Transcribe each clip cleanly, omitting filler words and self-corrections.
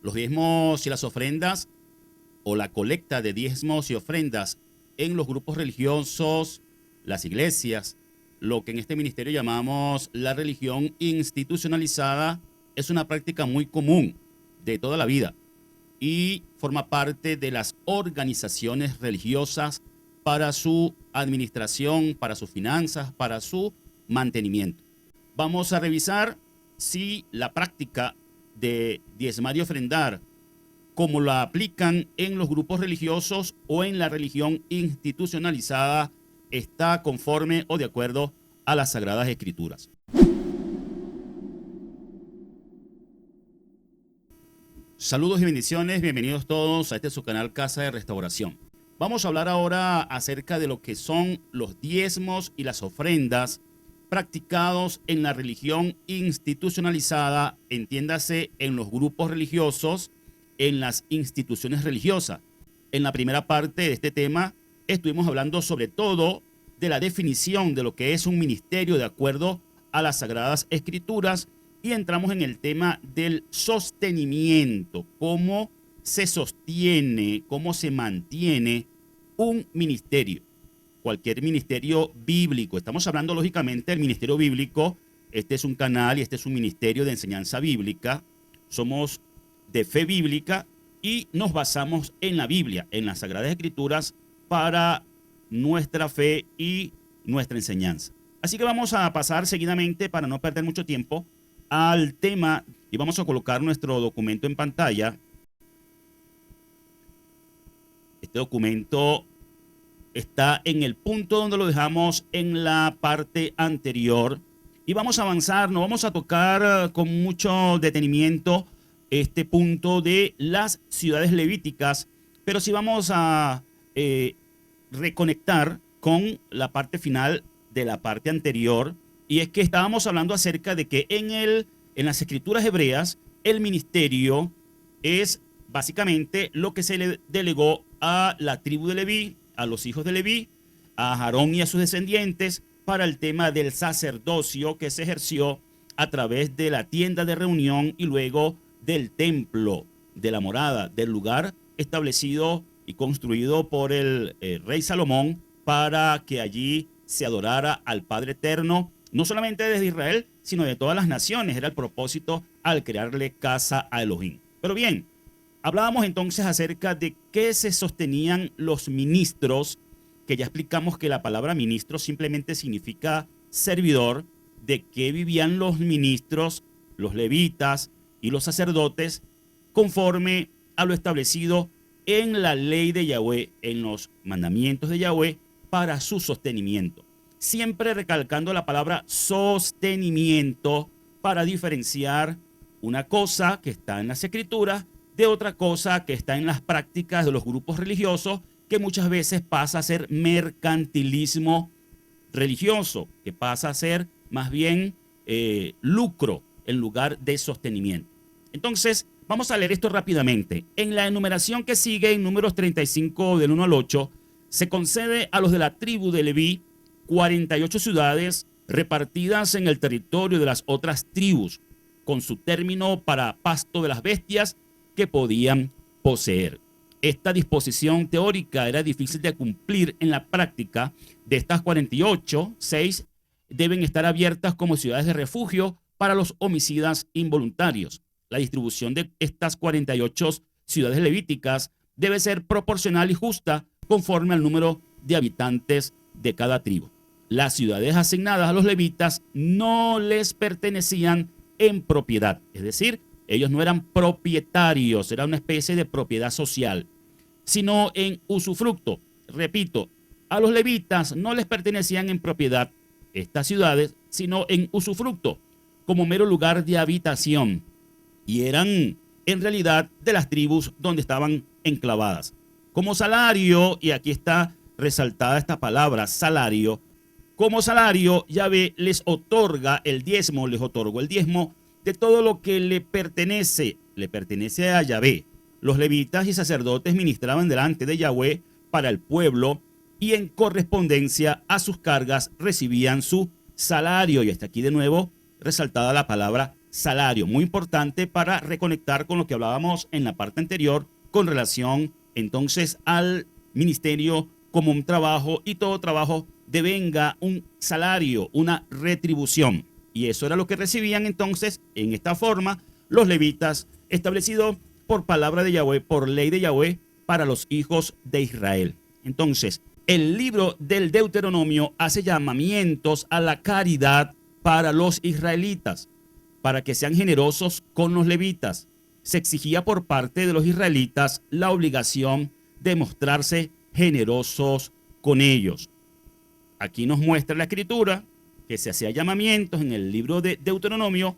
Los diezmos y las ofrendas o la colecta de diezmos y ofrendas en los grupos religiosos, las iglesias, lo que en este ministerio llamamos la religión institucionalizada, es una práctica muy común de toda la vida y forma parte de las organizaciones religiosas para su administración, para sus finanzas, para su mantenimiento. Vamos a revisar si la práctica de diezmar y ofrendar, como la aplican en los grupos religiosos o en la religión institucionalizada, está conforme o de acuerdo a las Sagradas Escrituras. Saludos y bendiciones, bienvenidos todos a este su canal Casa de Restauración. Vamos a hablar ahora acerca de lo que son los diezmos y las ofrendas practicados en la religión institucionalizada, entiéndase en los grupos religiosos, en las instituciones religiosas. En la primera parte de este tema estuvimos hablando sobre todo de la definición de lo que es un ministerio de acuerdo a las Sagradas Escrituras y entramos en el tema del sostenimiento, cómo se sostiene, cómo se mantiene un ministerio, cualquier ministerio bíblico. Estamos hablando lógicamente del ministerio bíblico. Este es un canal y este es un ministerio de enseñanza bíblica. Somos de fe bíblica y nos basamos en la Biblia, en las Sagradas Escrituras para nuestra fe y nuestra enseñanza. Así que vamos a pasar seguidamente, para no perder mucho tiempo, al tema y vamos a colocar nuestro documento en pantalla. Este documento está en el punto donde lo dejamos en la parte anterior y vamos a avanzar, no vamos a tocar con mucho detenimiento este punto de las ciudades levíticas, pero sí vamos a reconectar con la parte final de la parte anterior, y es que estábamos hablando acerca de que en las escrituras hebreas el ministerio es básicamente lo que se le delegó a la tribu de Leví, a los hijos de Leví, a Aarón y a sus descendientes para el tema del sacerdocio que se ejerció a través de la tienda de reunión y luego del templo, de la morada, del lugar establecido y construido por el rey Salomón para que allí se adorara al Padre Eterno, no solamente desde Israel, sino de todas las naciones. Era el propósito al crearle casa a Elohim. Pero bien, hablábamos entonces acerca de qué se sostenían los ministros, que ya explicamos que la palabra ministro simplemente significa servidor, de qué vivían los ministros, los levitas y los sacerdotes, conforme a lo establecido en la ley de Yahweh, en los mandamientos de Yahweh, para su sostenimiento. Siempre recalcando la palabra sostenimiento para diferenciar una cosa que está en las escrituras de otra cosa que está en las prácticas de los grupos religiosos, que muchas veces pasa a ser mercantilismo religioso, que pasa a ser más bien lucro en lugar de sostenimiento. Entonces, vamos a leer esto rápidamente. En la enumeración que sigue, en Números 35 del 1 al 8, se concede a los de la tribu de Leví 48 ciudades repartidas en el territorio de las otras tribus, con su término para pasto de las bestias que podían poseer. Esta disposición teórica era difícil de cumplir en la práctica. De estas 48, 6 deben estar abiertas como ciudades de refugio para los homicidas involuntarios. La distribución de estas 48 ciudades levíticas debe ser proporcional y justa conforme al número de habitantes de cada tribu. Las ciudades asignadas a los levitas no les pertenecían en propiedad, es decir, ellos no eran propietarios, era una especie de propiedad social, sino en usufructo. Repito, a los levitas no les pertenecían en propiedad estas ciudades, sino en usufructo, como mero lugar de habitación, y eran en realidad de las tribus donde estaban enclavadas. Como salario, y aquí está resaltada esta palabra, salario, como salario, Yahvé les otorga el diezmo, les otorgó el diezmo de todo lo que le pertenece a Yahvé. Los levitas y sacerdotes ministraban delante de Yahvé para el pueblo y en correspondencia a sus cargas recibían su salario. Y hasta aquí de nuevo resaltada la palabra salario. Muy importante para reconectar con lo que hablábamos en la parte anterior con relación entonces al ministerio como un trabajo, y todo trabajo devenga un salario, una retribución. Y eso era lo que recibían entonces en esta forma los levitas, establecido por palabra de Yahweh, por ley de Yahweh, para los hijos de Israel. Entonces, el libro del Deuteronomio hace llamamientos a la caridad para los israelitas, para que sean generosos con los levitas. Se exigía por parte de los israelitas la obligación de mostrarse generosos con ellos. Aquí nos muestra la escritura que se hacía llamamientos en el libro de Deuteronomio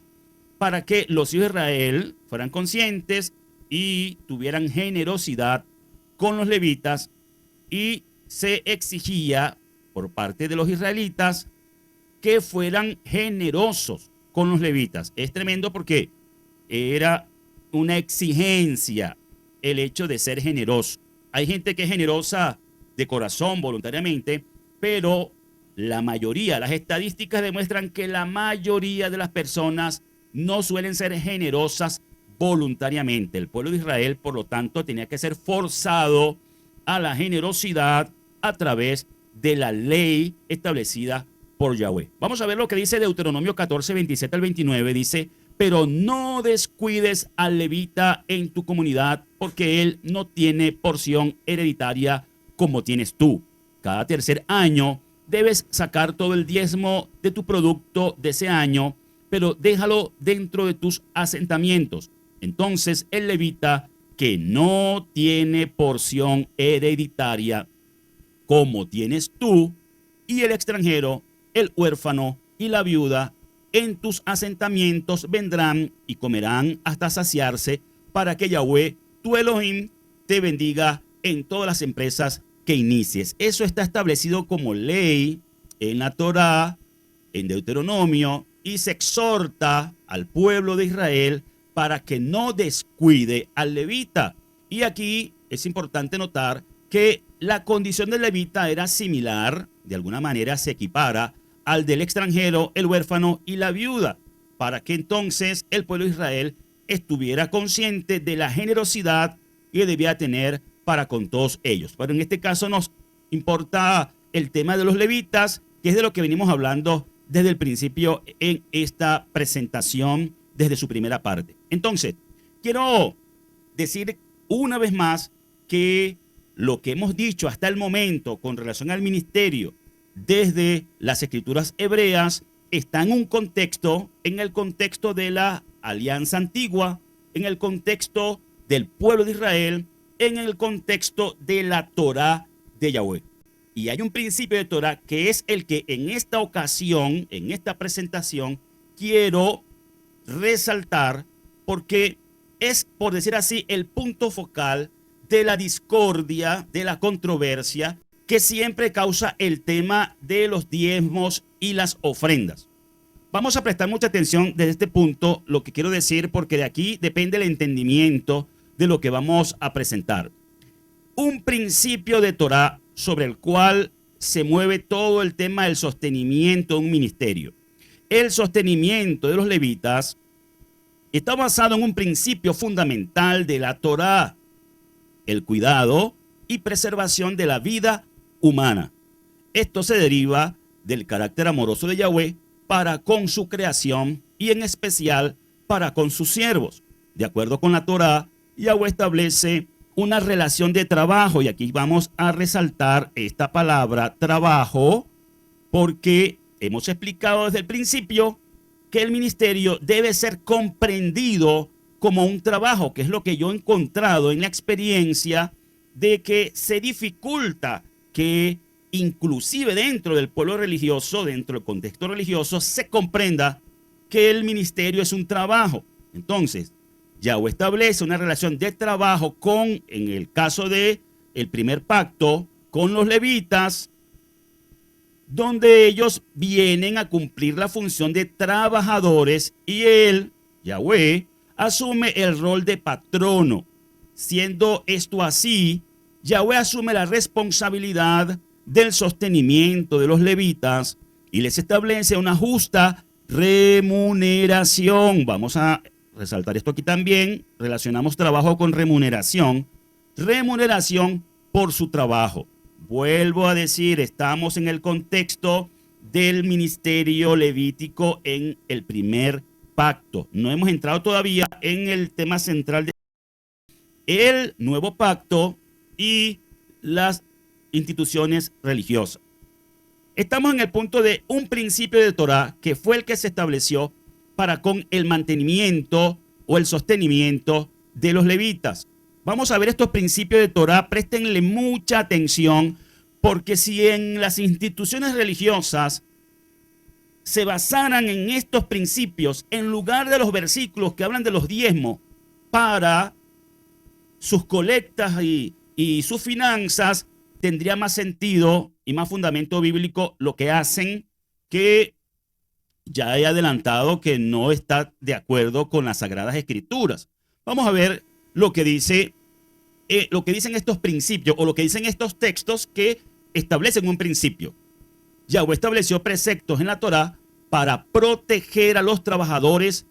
para que los hijos de Israel fueran conscientes y tuvieran generosidad con los levitas, y se exigía por parte de los israelitas que fueran generosos con los levitas. Es tremendo porque era una exigencia el hecho de ser generoso. Hay gente que es generosa de corazón, voluntariamente, pero la mayoría, las estadísticas demuestran que la mayoría de las personas no suelen ser generosas voluntariamente. El pueblo de Israel, por lo tanto, tenía que ser forzado a la generosidad a través de la ley establecida por Yahweh. Vamos a ver lo que dice Deuteronomio 14, 27 al 29. Dice: pero no descuides al levita en tu comunidad, porque él no tiene porción hereditaria como tienes tú. Cada tercer año debes sacar todo el diezmo de tu producto de ese año, pero déjalo dentro de tus asentamientos. Entonces el levita que no tiene porción hereditaria como tienes tú, y el extranjero, el huérfano y la viuda, en tus asentamientos vendrán y comerán hasta saciarse, para que Yahweh, tu Elohim, te bendiga en todas las empresas que inicies. Eso está establecido como ley en la Torá, en Deuteronomio, y se exhorta al pueblo de Israel para que no descuide al levita. Y aquí es importante notar que la condición del levita era similar, de alguna manera se equipara al del extranjero, el huérfano y la viuda, para que entonces el pueblo de Israel estuviera consciente de la generosidad que debía tener para con todos ellos. Pero en este caso nos importa el tema de los levitas, que es de lo que venimos hablando desde el principio en esta presentación, desde su primera parte. Entonces, quiero decir una vez más que lo que hemos dicho hasta el momento con relación al ministerio desde las escrituras hebreas está en un contexto, en el contexto de la alianza antigua, en el contexto del pueblo de Israel, en el contexto de la Torá de Yahweh. Y hay un principio de Torá que es el que en esta ocasión, en esta presentación, quiero resaltar, porque es, por decir así, el punto focal de la discordia, de la controversia que siempre causa el tema de los diezmos y las ofrendas. Vamos a prestar mucha atención desde este punto, lo que quiero decir, porque de aquí depende el entendimiento de lo que vamos a presentar. Un principio de Torá sobre el cual se mueve todo el tema del sostenimiento de un ministerio. El sostenimiento de los levitas está basado en un principio fundamental de la Torá: el cuidado y preservación de la vida humana. Esto se deriva del carácter amoroso de Yahweh para con su creación y en especial para con sus siervos. De acuerdo con la Torá, Yahweh establece una relación de trabajo, y aquí vamos a resaltar esta palabra trabajo, porque hemos explicado desde el principio que el ministerio debe ser comprendido como un trabajo, que es lo que yo he encontrado en la experiencia de que se dificulta que inclusive dentro del pueblo religioso, dentro del contexto religioso, se comprenda que el ministerio es un trabajo. Entonces, Yahweh establece una relación de trabajo con, en el caso de el primer pacto, con los levitas, donde ellos vienen a cumplir la función de trabajadores, y él, Yahweh, asume el rol de patrono. Siendo esto así, Yahweh asume la responsabilidad del sostenimiento de los levitas y les establece una justa remuneración. Vamos a resaltar esto aquí también. Relacionamos trabajo con remuneración. Remuneración por su trabajo. Vuelvo a decir, estamos en el contexto del ministerio levítico en el primer pacto. No hemos entrado todavía en el tema central del nuevo pacto y las instituciones religiosas. Estamos en el punto de un principio de Torá que fue el que se estableció para con el mantenimiento o el sostenimiento de los levitas. Vamos a ver estos principios de Torá, préstenle mucha atención, porque si en las instituciones religiosas se basaran en estos principios, en lugar de los versículos que hablan de los diezmos para sus colectas y sus finanzas, tendría más sentido y más fundamento bíblico lo que hacen, que ya he adelantado que no está de acuerdo con las Sagradas Escrituras. Vamos a ver lo que dicen estos principios, o lo que dicen estos textos que establecen un principio. Yahweh estableció preceptos en la Torá para proteger a los trabajadores,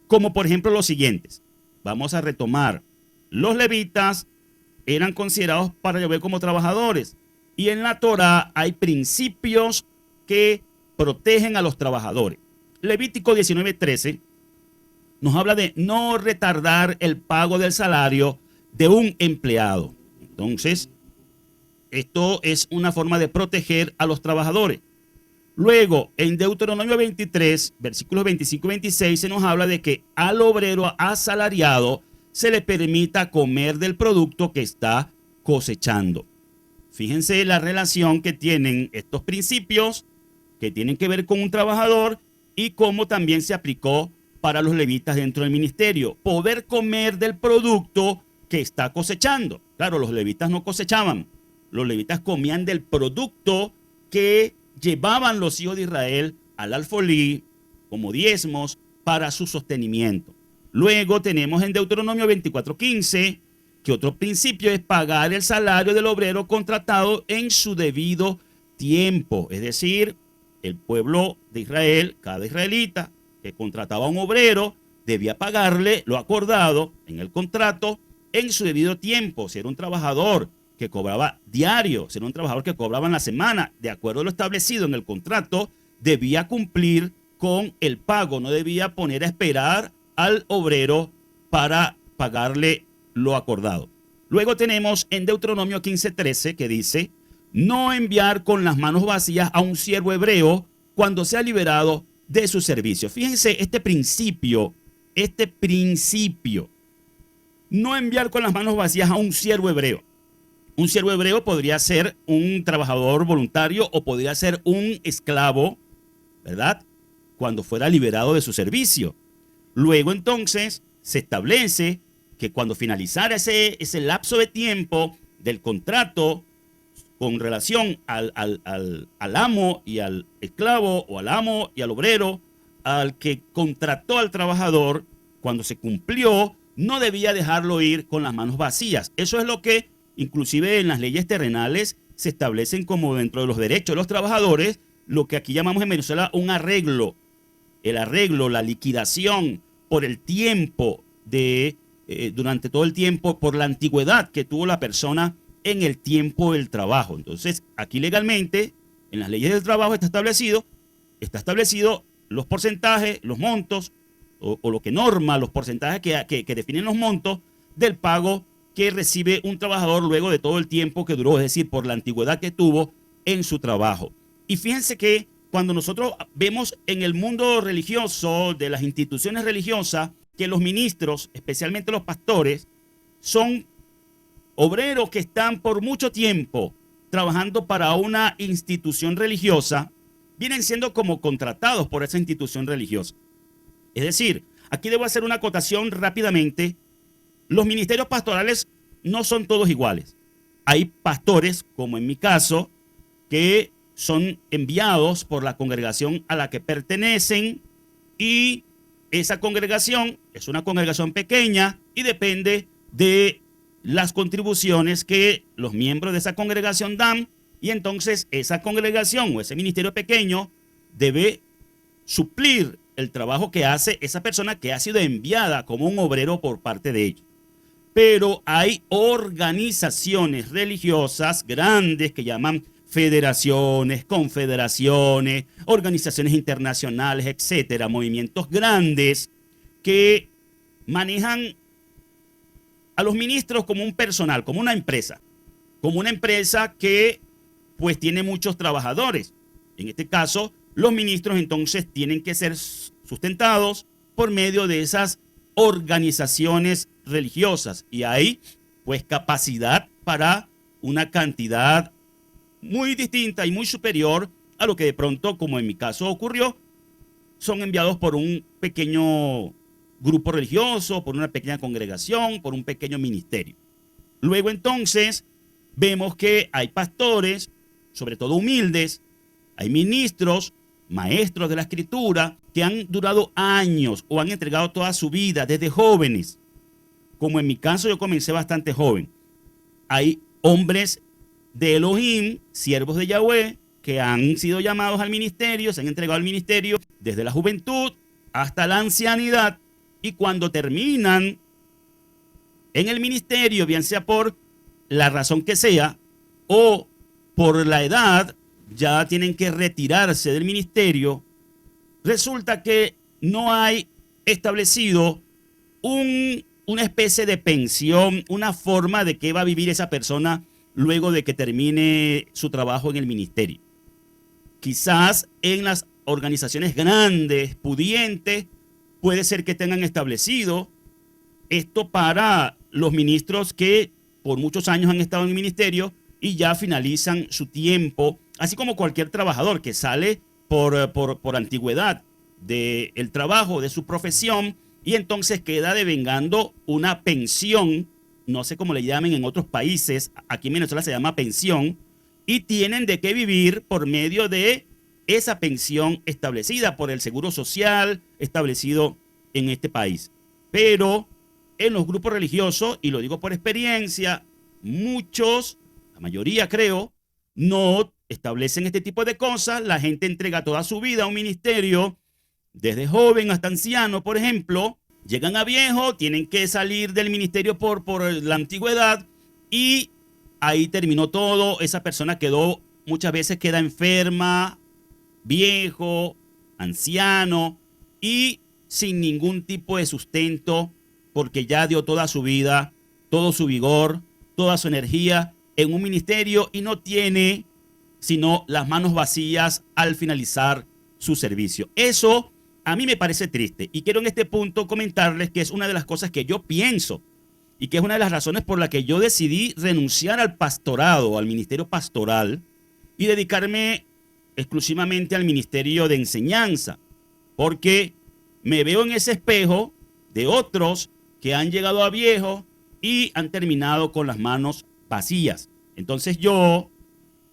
como por ejemplo los siguientes. Vamos a retomar. Los levitas eran considerados para Yahweh como trabajadores, y en la Torá hay principios que protegen a los trabajadores. Levítico 19:13 nos habla de no retardar el pago del salario de un empleado. Entonces, esto es una forma de proteger a los trabajadores. Luego, en Deuteronomio 23, versículos 25 y 26, se nos habla de que al obrero asalariado se le permita comer del producto que está cosechando. Fíjense la relación que tienen estos principios que tienen que ver con un trabajador y cómo también se aplicó para los levitas dentro del ministerio. Poder comer del producto que está cosechando. Claro, los levitas no cosechaban. Los levitas comían del producto que llevaban los hijos de Israel al alfolí como diezmos para su sostenimiento. Luego tenemos en Deuteronomio 24:15 que otro principio es pagar el salario del obrero contratado en su debido tiempo. Es decir, el pueblo de Israel, cada israelita que contrataba a un obrero, debía pagarle lo acordado en el contrato en su debido tiempo. Si era un trabajador que cobraba diario, si era un trabajador que cobraba en la semana, de acuerdo a lo establecido en el contrato, debía cumplir con el pago, no debía poner a esperar al obrero para pagarle lo acordado. Luego tenemos en Deuteronomio 15:13 que dice: no enviar con las manos vacías a un siervo hebreo cuando sea liberado de su servicio. Fíjense este principio, no enviar con las manos vacías a un siervo hebreo. Un siervo hebreo podría ser un trabajador voluntario o podría ser un esclavo, ¿verdad?, cuando fuera liberado de su servicio. Luego entonces se establece que cuando finalizara ese lapso de tiempo del contrato con relación al amo y al esclavo, o al amo y al obrero, al que contrató al trabajador, cuando se cumplió, no debía dejarlo ir con las manos vacías. Eso es lo que inclusive en las leyes terrenales se establecen como dentro de los derechos de los trabajadores, lo que aquí llamamos en Venezuela un arreglo. El arreglo, la liquidación por el tiempo durante todo el tiempo, por la antigüedad que tuvo la persona en el tiempo del trabajo. Entonces, aquí legalmente, en las leyes del trabajo está establecido los porcentajes, los montos, o lo que norma, los porcentajes que definen los montos del pago que recibe un trabajador luego de todo el tiempo que duró, es decir, por la antigüedad que tuvo en su trabajo. Y fíjense que cuando nosotros vemos en el mundo religioso, de las instituciones religiosas, que los ministros, especialmente los pastores, son obreros que están por mucho tiempo trabajando para una institución religiosa, vienen siendo como contratados por esa institución religiosa. Es decir, aquí debo hacer una acotación rápidamente. Los ministerios pastorales no son todos iguales. Hay pastores, como en mi caso, que son enviados por la congregación a la que pertenecen, y esa congregación es una congregación pequeña y depende de las contribuciones que los miembros de esa congregación dan, y entonces esa congregación o ese ministerio pequeño debe suplir el trabajo que hace esa persona que ha sido enviada como un obrero por parte de ellos. Pero hay organizaciones religiosas grandes que llaman federaciones, confederaciones, organizaciones internacionales, etcétera, movimientos grandes que manejan a los ministros como un personal, como una empresa que pues tiene muchos trabajadores. En este caso, los ministros entonces tienen que ser sustentados por medio de esas organizaciones religiosas y hay pues capacidad para una cantidad muy distinta y muy superior a lo que de pronto, como en mi caso ocurrió, son enviados por un pequeño grupo religioso, por una pequeña congregación, por un pequeño ministerio. Luego entonces vemos que hay pastores, sobre todo humildes, hay ministros, maestros de la escritura, que han durado años o han entregado toda su vida desde jóvenes. Como en mi caso yo comencé bastante joven. Hay hombres de Elohim, siervos de Yahweh, que han sido llamados al ministerio, se han entregado al ministerio desde la juventud hasta la ancianidad y cuando terminan en el ministerio, bien sea por la razón que sea o por la edad, ya tienen que retirarse del ministerio. Resulta que no hay establecido una especie de pensión, una forma de qué va a vivir esa persona luego de que termine su trabajo en el ministerio. Quizás en las organizaciones grandes, pudientes, puede ser que tengan establecido esto para los ministros que por muchos años han estado en el ministerio y ya finalizan su tiempo, así como cualquier trabajador que sale por antigüedad del trabajo, de su profesión, y entonces queda devengando una pensión, no sé cómo le llamen en otros países, aquí en Venezuela se llama pensión, y tienen de qué vivir por medio de esa pensión establecida por el Seguro Social establecido en este país. Pero en los grupos religiosos, y lo digo por experiencia, muchos, la mayoría creo, no establecen este tipo de cosas. La gente entrega toda su vida a un ministerio, desde joven hasta anciano, por ejemplo. Llegan a viejo, tienen que salir del ministerio por la antigüedad y ahí terminó todo. Esa persona muchas veces queda enferma, viejo, anciano y sin ningún tipo de sustento porque ya dio toda su vida, todo su vigor, toda su energía en un ministerio y no tiene sino las manos vacías al finalizar su servicio. Eso a mí me parece triste y quiero en este punto comentarles que es una de las cosas que yo pienso y que es una de las razones por la que yo decidí renunciar al pastorado, al ministerio pastoral y dedicarme exclusivamente al ministerio de enseñanza, porque me veo en ese espejo de otros que han llegado a viejo y han terminado con las manos vacías. Entonces yo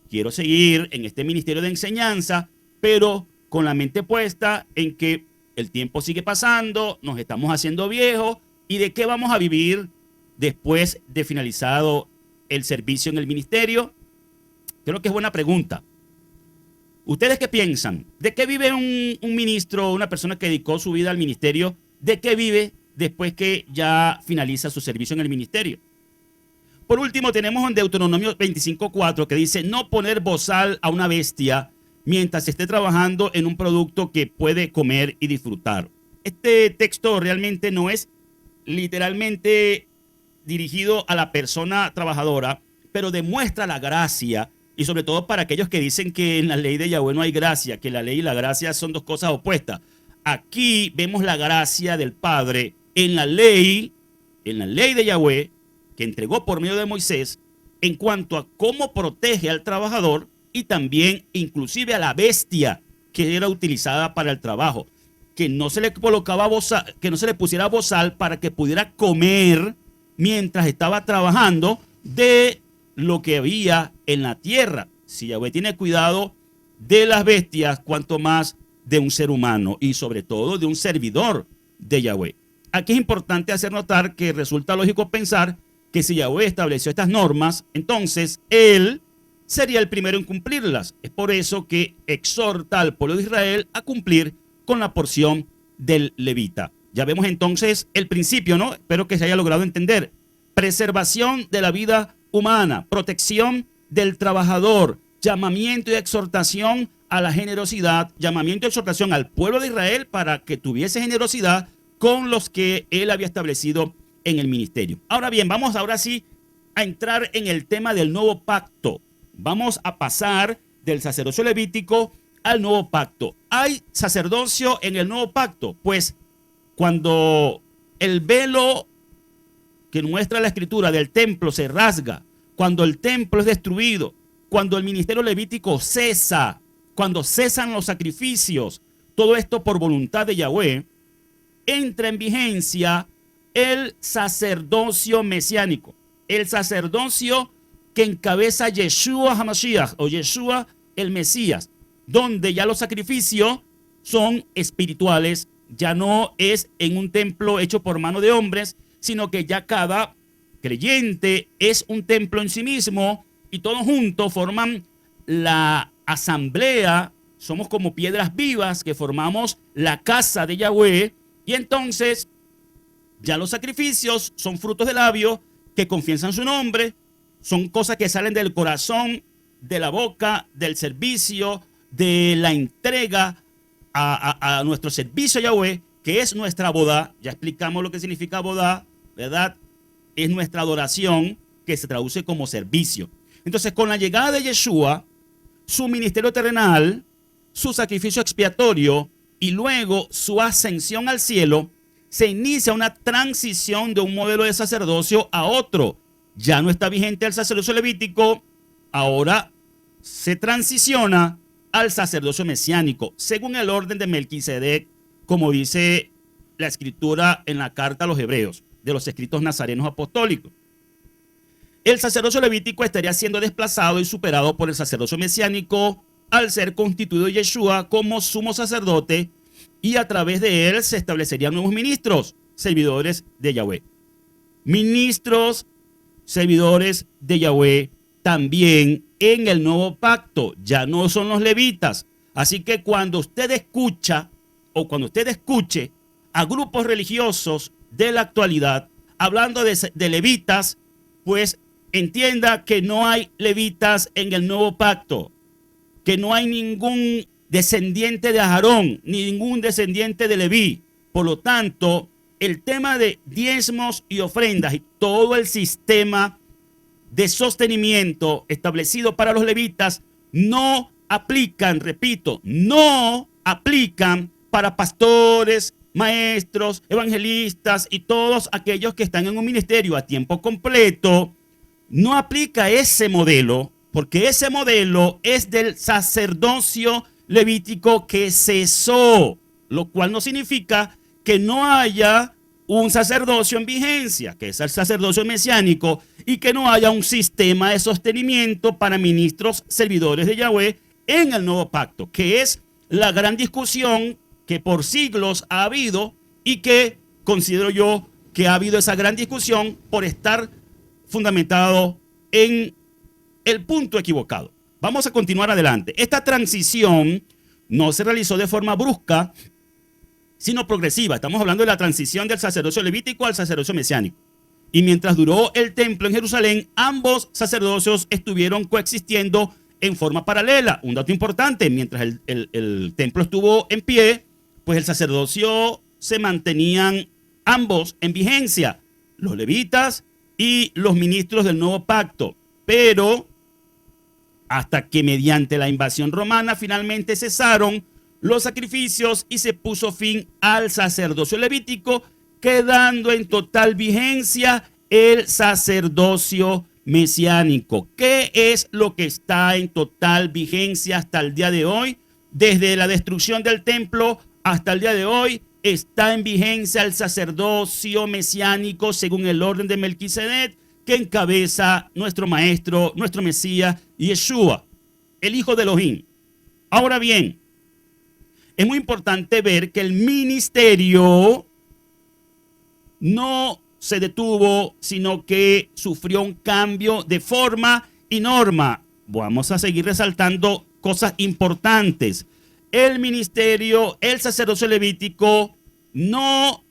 quiero seguir en este ministerio de enseñanza, pero con la mente puesta en que el tiempo sigue pasando, nos estamos haciendo viejos y de qué vamos a vivir después de finalizado el servicio en el ministerio. Creo que es buena pregunta. ¿Ustedes qué piensan? ¿De qué vive un ministro, una persona que dedicó su vida al ministerio? ¿De qué vive después que ya finaliza su servicio en el ministerio? Por último, tenemos en Deuteronomio 25:4 que dice no poner bozal a una bestia mientras esté trabajando en un producto que puede comer y disfrutar. Este texto realmente no es literalmente dirigido a la persona trabajadora, pero demuestra la gracia y sobre todo para aquellos que dicen que en la ley de Yahweh no hay gracia, que la ley y la gracia son dos cosas opuestas. Aquí vemos la gracia del Padre en la ley de Yahweh que entregó por medio de Moisés en cuanto a cómo protege al trabajador y también inclusive a la bestia que era utilizada para el trabajo, que no se le colocaba bozal, que no se le pusiera bozal para que pudiera comer mientras estaba trabajando de lo que había en la tierra. Si Yahweh tiene cuidado de las bestias, cuanto más de un ser humano y sobre todo de un servidor de Yahweh. Aquí es importante hacer notar que resulta lógico pensar que si Yahweh estableció estas normas, entonces Él sería el primero en cumplirlas. Es por eso que exhorta al pueblo de Israel a cumplir con la porción del levita. Ya vemos entonces el principio, ¿no? Espero que se haya logrado entender. Preservación de la vida humana, protección del trabajador, llamamiento y exhortación a la generosidad, llamamiento y exhortación al pueblo de Israel para que tuviese generosidad con los que él había establecido en el ministerio. Ahora bien, vamos ahora sí a entrar en el tema del nuevo pacto. Vamos a pasar del sacerdocio levítico al nuevo pacto. ¿Hay sacerdocio en el nuevo pacto? Pues cuando el velo que muestra la escritura del templo se rasga, cuando el templo es destruido, cuando el ministerio levítico cesa, cuando cesan los sacrificios, todo esto por voluntad de Yahweh, entra en vigencia el sacerdocio mesiánico, el sacerdocio que encabeza Yeshua HaMashiach o Yeshua el Mesías, donde ya los sacrificios son espirituales, ya no es en un templo hecho por mano de hombres, sino que ya cada creyente es un templo en sí mismo y todos juntos forman la asamblea, somos como piedras vivas que formamos la casa de Yahweh y entonces ya los sacrificios son frutos de labios que confiesan su nombre, son cosas que salen del corazón, de la boca, del servicio, de la entrega a nuestro servicio a Yahweh, que es nuestra boda. Ya explicamos lo que significa boda, ¿verdad? Es nuestra adoración que se traduce como servicio. Entonces, con la llegada de Yeshua, su ministerio terrenal, su sacrificio expiatorio y luego su ascensión al cielo, se inicia una transición de un modelo de sacerdocio a otro. Ya no está vigente el sacerdocio levítico, ahora se transiciona al sacerdocio mesiánico, según el orden de Melquisedec, como dice la escritura en la carta a los hebreos, de los escritos nazarenos apostólicos. El sacerdocio levítico estaría siendo desplazado y superado por el sacerdocio mesiánico al ser constituido Yeshua como sumo sacerdote y a través de él se establecerían nuevos ministros, servidores de Yahweh. Ministros, servidores de Yahweh también en el nuevo pacto, ya no son los levitas. Así que cuando usted escucha o cuando usted escuche a grupos religiosos de la actualidad hablando de levitas, pues entienda que no hay levitas en el nuevo pacto, que no hay ningún descendiente de Aarón, ni ningún descendiente de Leví. Por lo tanto, el tema de diezmos y ofrendas y todo el sistema de sostenimiento establecido para los levitas no aplican, repito, no aplican para pastores, maestros, evangelistas y todos aquellos que están en un ministerio a tiempo completo. No aplica ese modelo, porque ese modelo es del sacerdocio levítico que cesó, lo cual no significa que no haya un sacerdocio en vigencia, que es el sacerdocio mesiánico, y que no haya un sistema de sostenimiento para ministros servidores de Yahweh en el nuevo pacto, que es la gran discusión que por siglos ha habido y que considero yo que ha habido esa gran discusión por estar fundamentado en el punto equivocado. Vamos a continuar adelante. Esta transición no se realizó de forma brusca, sino progresiva. Estamos hablando de la transición del sacerdocio levítico al sacerdocio mesiánico. Y mientras duró el templo en Jerusalén, ambos sacerdocios estuvieron coexistiendo en forma paralela. Un dato importante, mientras el templo estuvo en pie, pues el sacerdocio se mantenían ambos en vigencia, los levitas y los ministros del nuevo pacto. Pero hasta que mediante la invasión romana finalmente cesaron los sacrificios y se puso fin al sacerdocio levítico, quedando en total vigencia el sacerdocio mesiánico. ¿Qué es lo que está en total vigencia hasta el día de hoy? Desde la destrucción del templo hasta el día de hoy está en vigencia el sacerdocio mesiánico según el orden de Melquisedec, que encabeza nuestro maestro, nuestro Mesías, Yeshua, el hijo de Elohim. Ahora bien, es muy importante ver que el ministerio no se detuvo, sino que sufrió un cambio de forma y norma. Vamos a seguir resaltando cosas importantes. el ministerio, el sacerdocio levítico no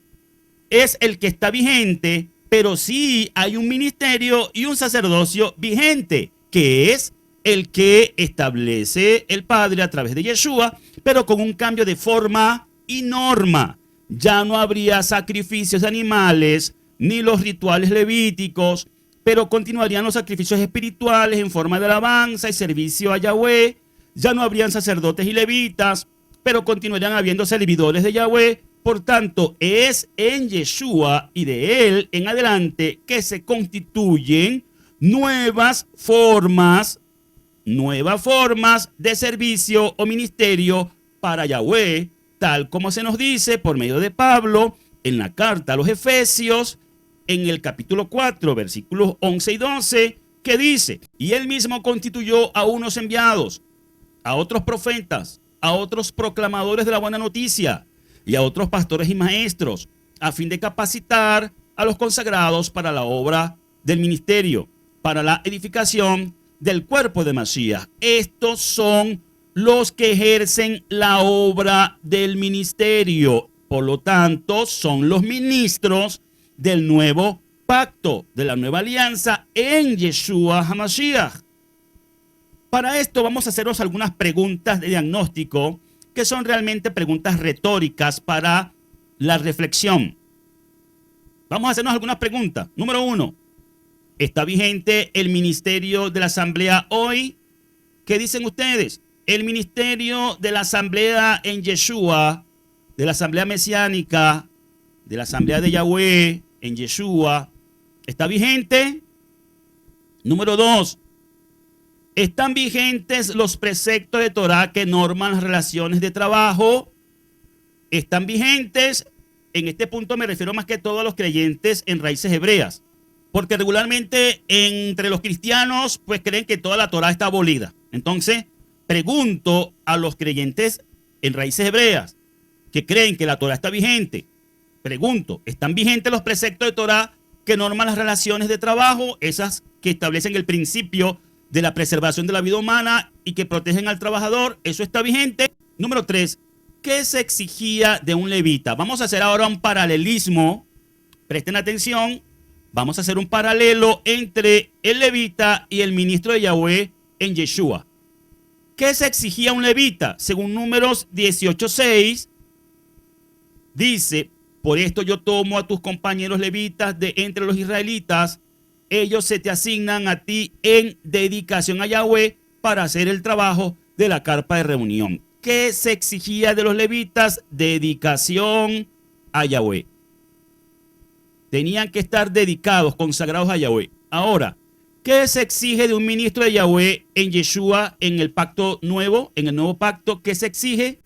es el que está vigente, pero sí hay un ministerio y un sacerdocio vigente, que es el que establece el Padre a través de Yeshua, pero con un cambio de forma y norma. Ya no habría sacrificios de animales ni los rituales levíticos, pero continuarían los sacrificios espirituales en forma de alabanza y servicio a Yahweh. Ya no habrían sacerdotes y levitas, pero continuarían habiendo servidores de Yahweh. Por tanto, es en Yeshua y de él en adelante que se constituyen nuevas formas de servicio o ministerio para Yahweh, tal como se nos dice por medio de Pablo en la carta a los Efesios, en el capítulo 4, versículos 11 y 12, que dice: y él mismo constituyó a unos enviados, a otros profetas, a otros proclamadores de la buena noticia y a otros pastores y maestros, a fin de capacitar a los consagrados para la obra del ministerio, para la edificación del cuerpo de Mashiach. Estos son los que ejercen la obra del ministerio. Por lo tanto, son los ministros del nuevo pacto, de la nueva alianza en Yeshua HaMashiach. Para esto vamos a hacernos algunas preguntas de diagnóstico que son realmente preguntas retóricas para la reflexión. Vamos a hacernos algunas preguntas. Número 1. ¿Está vigente el ministerio de la asamblea hoy? ¿Qué dicen ustedes? El ministerio de la asamblea en Yeshua, de la asamblea mesiánica, de la asamblea de Yahweh en Yeshua, ¿está vigente? Número 2. ¿Están vigentes los preceptos de Torah que norman las relaciones de trabajo? ¿Están vigentes? En este punto me refiero más que todo a los creyentes en raíces hebreas, porque regularmente entre los cristianos pues creen que toda la Torah está abolida. Entonces pregunto a los creyentes en raíces hebreas que creen que la Torah está vigente, pregunto: ¿están vigentes los preceptos de Torah que norman las relaciones de trabajo, esas que establecen el principio de la preservación de la vida humana y que protegen al trabajador? ¿Eso está vigente? Número 3. ¿Qué se exigía de un levita? Vamos a hacer ahora un paralelismo. Presten atención. Vamos a hacer un paralelo entre el levita y el ministro de Yahweh en Yeshua. ¿Qué se exigía a un levita? Según Números 18:6, dice: por esto yo tomo a tus compañeros levitas de entre los israelitas. Ellos se te asignan a ti en dedicación a Yahweh para hacer el trabajo de la carpa de reunión. ¿Qué se exigía de los levitas? Dedicación a Yahweh. Tenían que estar dedicados, consagrados a Yahweh. Ahora, ¿qué se exige de un ministro de Yahweh en Yeshua, en el pacto nuevo, en el nuevo pacto? ¿Qué se exige?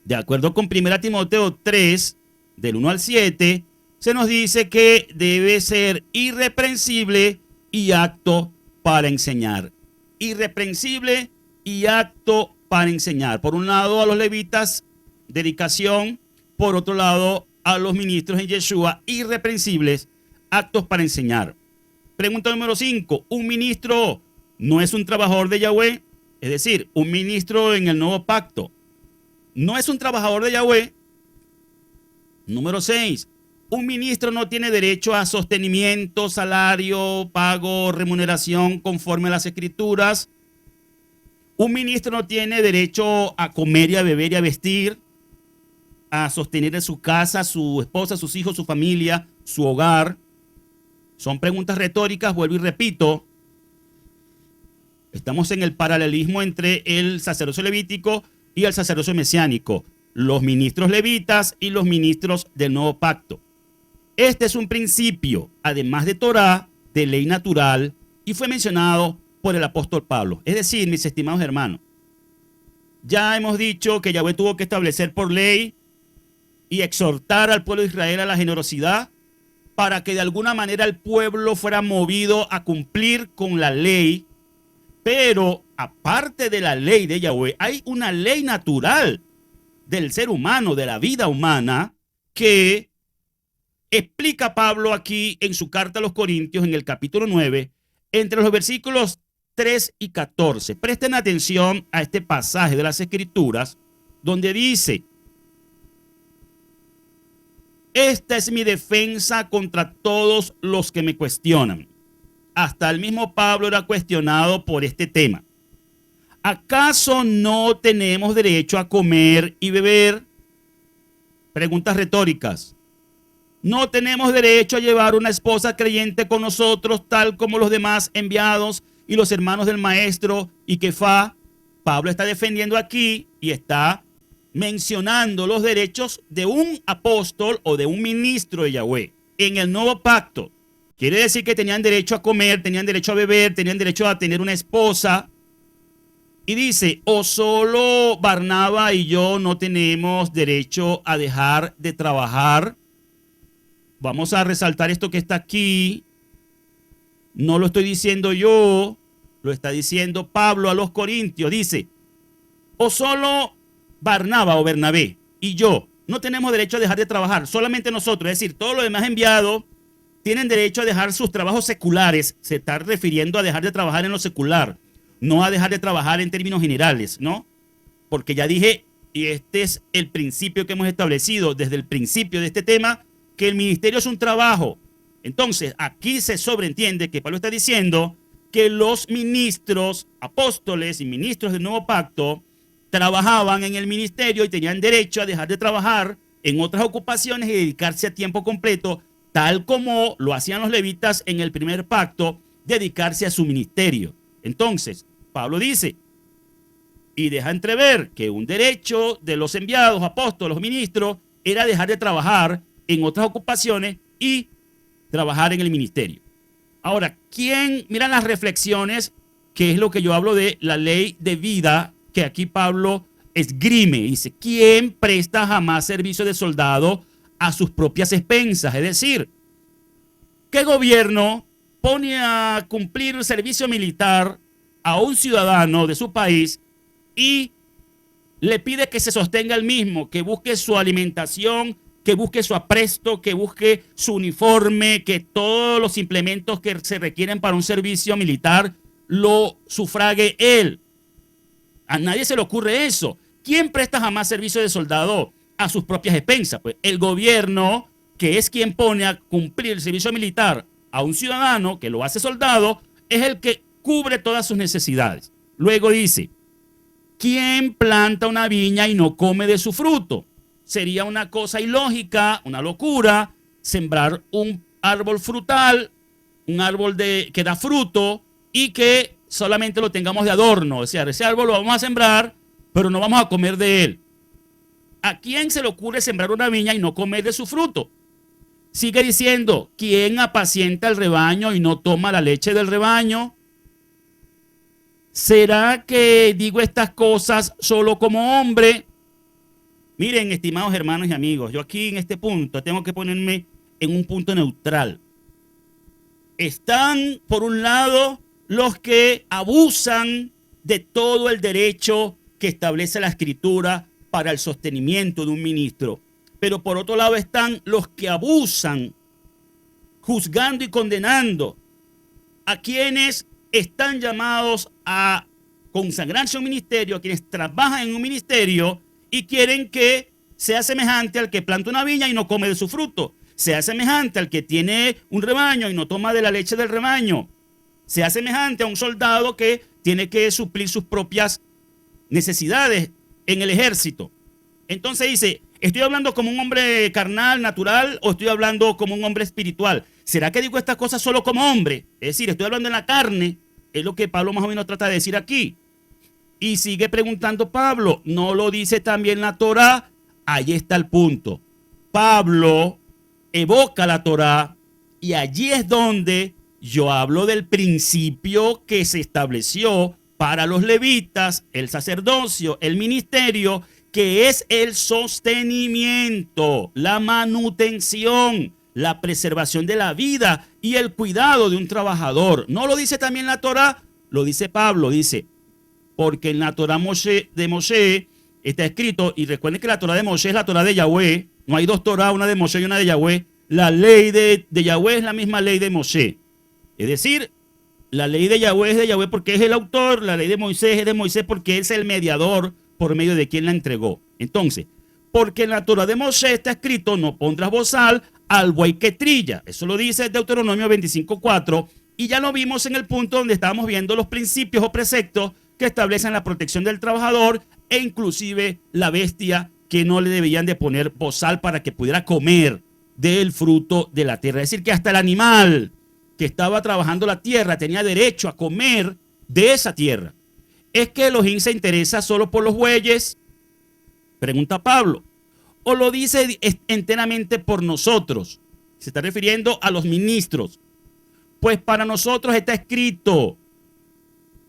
De acuerdo con 1 Timoteo 3, del 1 al 7, se nos dice que debe ser irreprensible y apto para enseñar. Irreprensible y apto para enseñar. Por un lado a los levitas, dedicación. Por otro lado a los ministros en Yeshua, irreprensibles, aptos para enseñar. Pregunta número 5. ¿Un ministro no es un trabajador de Yahweh? Es decir, un ministro en el nuevo pacto no es un trabajador de Yahweh. Número 6. Un ministro no tiene derecho a sostenimiento, salario, pago, remuneración conforme a las escrituras. Un ministro no tiene derecho a comer y a beber y a vestir, a sostener en su casa, su esposa, sus hijos, su familia, su hogar. Son preguntas retóricas, vuelvo y repito. Estamos en el paralelismo entre el sacerdocio levítico y el sacerdocio mesiánico, los ministros levitas y los ministros del nuevo pacto. Este es un principio, además de Torah, de ley natural, y fue mencionado por el apóstol Pablo. Es decir, mis estimados hermanos, ya hemos dicho que Yahweh tuvo que establecer por ley y exhortar al pueblo de Israel a la generosidad para que de alguna manera el pueblo fuera movido a cumplir con la ley. Pero aparte de la ley de Yahweh, hay una ley natural del ser humano, de la vida humana, que explica Pablo aquí en su carta a los Corintios, en el capítulo 9, entre los versículos 3 y 14. Presten atención a este pasaje de las Escrituras, donde dice: esta es mi defensa contra todos los que me cuestionan. Hasta el mismo Pablo era cuestionado por este tema. ¿Acaso no tenemos derecho a comer y beber? Preguntas retóricas. ¿No tenemos derecho a llevar una esposa creyente con nosotros, tal como los demás enviados y los hermanos del maestro y Kefá? Pablo está defendiendo aquí y está mencionando los derechos de un apóstol o de un ministro de Yahweh. En el nuevo pacto, quiere decir que tenían derecho a comer, tenían derecho a beber, tenían derecho a tener una esposa. Y dice: o solo Barnaba y yo no tenemos derecho a dejar de trabajar. Vamos a resaltar esto que está aquí. No lo estoy diciendo yo, lo está diciendo Pablo a los Corintios. Dice: o solo Barnaba o Bernabé y yo no tenemos derecho a dejar de trabajar. Solamente nosotros, es decir, todos los demás enviados tienen derecho a dejar sus trabajos seculares. Se está refiriendo a dejar de trabajar en lo secular, no a dejar de trabajar en términos generales, ¿no? Porque ya dije, y este es el principio que hemos establecido desde el principio de este tema, que el ministerio es un trabajo. Entonces, aquí se sobreentiende que Pablo está diciendo que los ministros, apóstoles y ministros del nuevo pacto trabajaban en el ministerio y tenían derecho a dejar de trabajar en otras ocupaciones y dedicarse a tiempo completo, tal como lo hacían los levitas en el primer pacto, dedicarse a su ministerio. Entonces, Pablo dice y deja entrever que un derecho de los enviados, apóstoles, ministros, era dejar de trabajar en otras ocupaciones y trabajar en el ministerio. Ahora, mira las reflexiones, que es lo que yo hablo de la ley de vida, que aquí Pablo esgrime. Dice: ¿quién presta jamás servicio de soldado a sus propias expensas? Es decir, ¿qué gobierno pone a cumplir servicio militar a un ciudadano de su país y le pide que se sostenga el mismo, que busque su alimentación, que busque su apresto, que busque su uniforme, que todos los implementos que se requieren para un servicio militar lo sufrague él? A nadie se le ocurre eso. ¿Quién presta jamás servicio de soldado a sus propias expensas? Pues el gobierno, que es quien pone a cumplir el servicio militar a un ciudadano que lo hace soldado, es el que cubre todas sus necesidades. Luego dice: ¿quién planta una viña y no come de su fruto? Sería una cosa ilógica, una locura, sembrar un árbol frutal, un árbol que da fruto y que solamente lo tengamos de adorno. O sea, ese árbol lo vamos a sembrar, pero no vamos a comer de él. ¿A quién se le ocurre sembrar una viña y no comer de su fruto? Sigue diciendo: ¿quién apacienta el rebaño y no toma la leche del rebaño? ¿Será que digo estas cosas solo como hombre? Miren, estimados hermanos y amigos, yo aquí en este punto tengo que ponerme en un punto neutral. Están, por un lado, los que abusan de todo el derecho que establece la Escritura para el sostenimiento de un ministro. Pero por otro lado están los que abusan, juzgando y condenando a quienes están llamados a consagrarse a un ministerio, a quienes trabajan en un ministerio y quieren que sea semejante al que planta una viña y no come de su fruto, sea semejante al que tiene un rebaño y no toma de la leche del rebaño, sea semejante a un soldado que tiene que suplir sus propias necesidades en el ejército. Entonces dice: ¿estoy hablando como un hombre carnal, natural, o estoy hablando como un hombre espiritual? ¿Será que digo estas cosas solo como hombre? Es decir, estoy hablando en la carne. Es lo que Pablo más o menos trata de decir aquí. Y sigue preguntando Pablo: ¿no lo dice también la Torá? Ahí está el punto. Pablo evoca la Torá y allí es donde yo hablo del principio que se estableció para los levitas, el sacerdocio, el ministerio, que es el sostenimiento, la manutención, la preservación de la vida y el cuidado de un trabajador. ¿No lo dice también la Torá? Lo dice Pablo, dice: porque en la Torá de Moshe está escrito, y recuerden que la Torá de Moshe es la Torá de Yahweh, no hay dos Torá, una de Moshe y una de Yahweh. La ley de Yahweh es la misma ley de Moshe. Es decir, la ley de Yahweh es de Yahweh porque es el autor, la ley de Moisés es de Moisés porque es el mediador por medio de quien la entregó. Entonces, porque en la Torah de Moshe está escrito, no pondrás bozal al buey que trilla. Eso lo dice Deuteronomio 25:4. Y ya lo vimos en el punto donde estábamos viendo los principios o preceptos que establecen la protección del trabajador e inclusive la bestia, que no le debían de poner bozal para que pudiera comer del fruto de la tierra. Es decir, que hasta el animal que estaba trabajando la tierra tenía derecho a comer de esa tierra. ¿Es que Elohim se interesa solo por los bueyes? Pregunta Pablo. ¿O lo dice enteramente por nosotros? Se está refiriendo a los ministros. Pues para nosotros está escrito,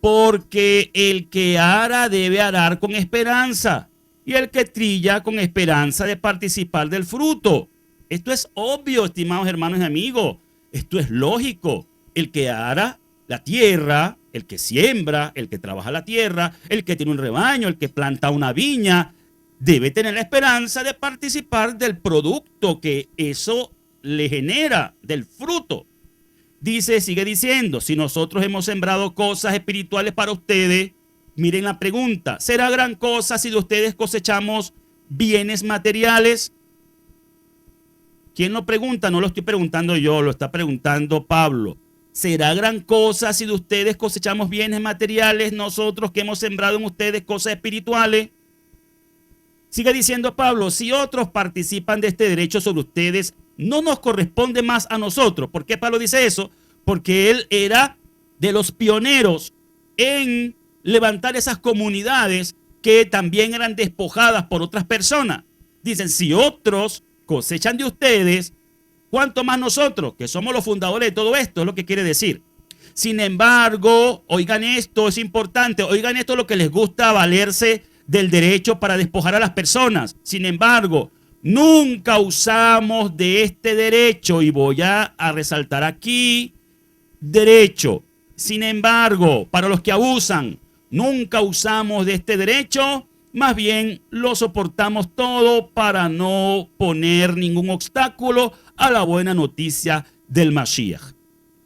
porque el que ara debe arar con esperanza, y el que trilla con esperanza de participar del fruto. Esto es obvio, estimados hermanos y amigos. Esto es lógico. El que ara la tierra, el que siembra, el que trabaja la tierra, el que tiene un rebaño, el que planta una viña, debe tener la esperanza de participar del producto que eso le genera, del fruto. Dice, sigue diciendo, si nosotros hemos sembrado cosas espirituales para ustedes, miren la pregunta, ¿será gran cosa si de ustedes cosechamos bienes materiales? ¿Quién lo pregunta? No lo estoy preguntando yo, lo está preguntando Pablo. ¿Será gran cosa si de ustedes cosechamos bienes materiales, nosotros que hemos sembrado en ustedes cosas espirituales? Sigue diciendo Pablo, si otros participan de este derecho sobre ustedes, no nos corresponde más a nosotros. ¿Por qué Pablo dice eso? Porque él era de los pioneros en levantar esas comunidades que también eran despojadas por otras personas. Dicen, si otros cosechan de ustedes, ¿cuánto más nosotros, que somos los fundadores de todo esto? Es lo que quiere decir. Sin embargo, oigan esto, es importante, oigan esto, lo que les gusta valerse del derecho para despojar a las personas. Sin embargo, nunca usamos de este derecho, y voy a resaltar aquí, derecho. Sin embargo, para los que abusan, nunca usamos de este derecho, más bien lo soportamos todo para no poner ningún obstáculo a la buena noticia del Mashiach.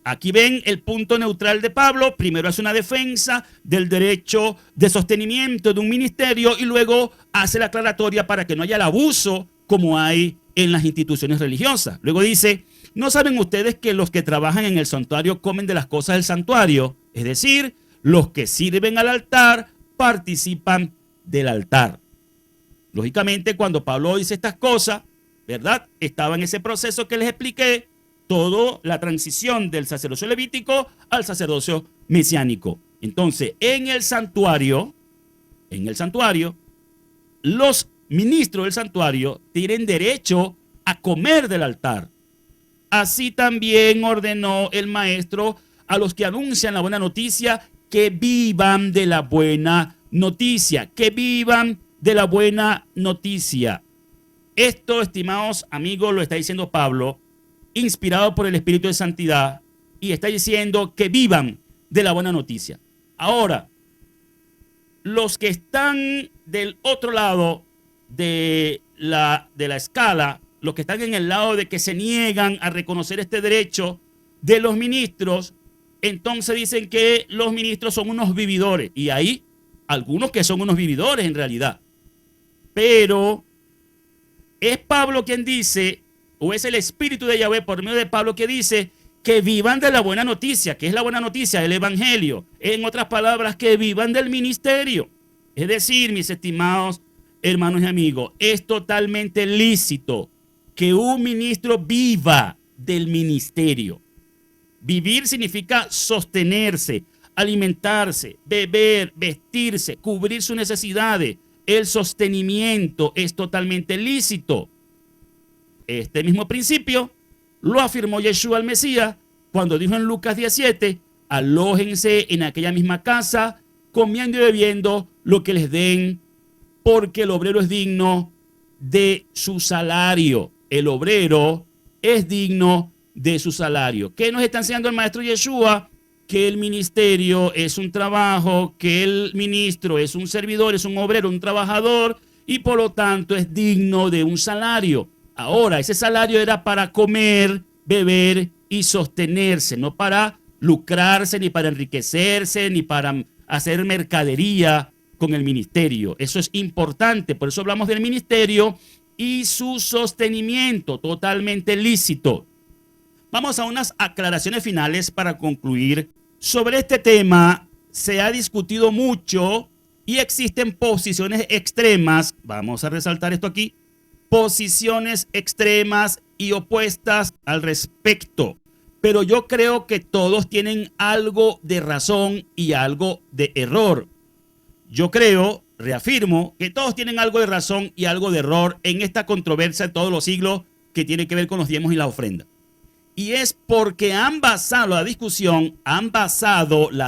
Aquí ven el punto neutral de Pablo. Primero hace una defensa del derecho de sostenimiento de un ministerio y luego hace la aclaratoria para que no haya el abuso como hay en las instituciones religiosas. Luego dice, ¿no saben ustedes que los que trabajan en el santuario comen de las cosas del santuario? Es decir, los que sirven al altar participan del altar. Lógicamente, cuando Pablo dice estas cosas, ¿verdad? Estaba en ese proceso que les expliqué, toda la transición del sacerdocio levítico al sacerdocio mesiánico. Entonces, en el santuario, los ministros del santuario tienen derecho a comer del altar. Así también ordenó el maestro a los que anuncian la buena noticia que vivan de la buena noticia, que vivan de la buena noticia. Esto, estimados amigos, lo está diciendo Pablo, inspirado por el Espíritu de Santidad, y está diciendo que vivan de la buena noticia. Ahora, los que están del otro lado de la escala, los que están en el lado de que se niegan a reconocer este derecho de los ministros, entonces dicen que los ministros son unos vividores, y hay algunos que son unos vividores en realidad. Pero es Pablo quien dice, o es el Espíritu de Yahweh por medio de Pablo que dice que vivan de la buena noticia. ¿Qué es la buena noticia? El evangelio. En otras palabras, que vivan del ministerio. Es decir, mis estimados hermanos y amigos, es totalmente lícito que un ministro viva del ministerio. Vivir significa sostenerse, alimentarse, beber, vestirse, cubrir sus necesidades. El sostenimiento es totalmente lícito. Este mismo principio lo afirmó Yeshua el Mesías cuando dijo en Lucas 17, alójense en aquella misma casa, comiendo y bebiendo lo que les den, porque el obrero es digno de su salario. El obrero es digno de su salario. ¿Qué nos está enseñando el maestro Yeshua? Que el ministerio es un trabajo, que el ministro es un servidor, es un obrero, un trabajador, y por lo tanto es digno de un salario. Ahora, ese salario era para comer, beber y sostenerse, no para lucrarse, ni para enriquecerse, ni para hacer mercadería con el ministerio. Eso es importante, por eso hablamos del ministerio y su sostenimiento, totalmente lícito. Vamos a unas aclaraciones finales para concluir. Sobre este tema se ha discutido mucho y existen posiciones extremas. Vamos a resaltar esto aquí. Posiciones extremas y opuestas al respecto. Pero yo creo que todos tienen algo de razón y algo de error. Yo creo, reafirmo, que todos tienen algo de razón y algo de error en esta controversia de todos los siglos que tiene que ver con los diezmos y la ofrenda. Y es porque han basado la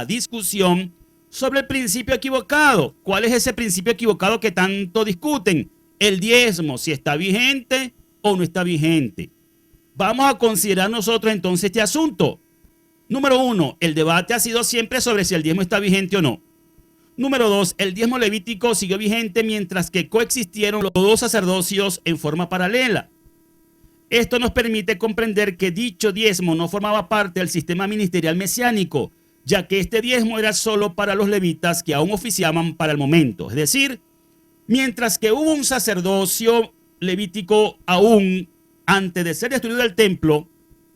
discusión sobre el principio equivocado. ¿Cuál es ese principio equivocado que tanto discuten? El diezmo, si está vigente o no está vigente. Vamos a considerar nosotros entonces este asunto. Número 1, el debate ha sido siempre sobre si el diezmo está vigente o no. Número 2, el diezmo levítico siguió vigente mientras que coexistieron los dos sacerdocios en forma paralela. Esto nos permite comprender que dicho diezmo no formaba parte del sistema ministerial mesiánico, ya que este diezmo era solo para los levitas que aún oficiaban para el momento. Es decir, mientras que hubo un sacerdocio levítico aún antes de ser destruido el templo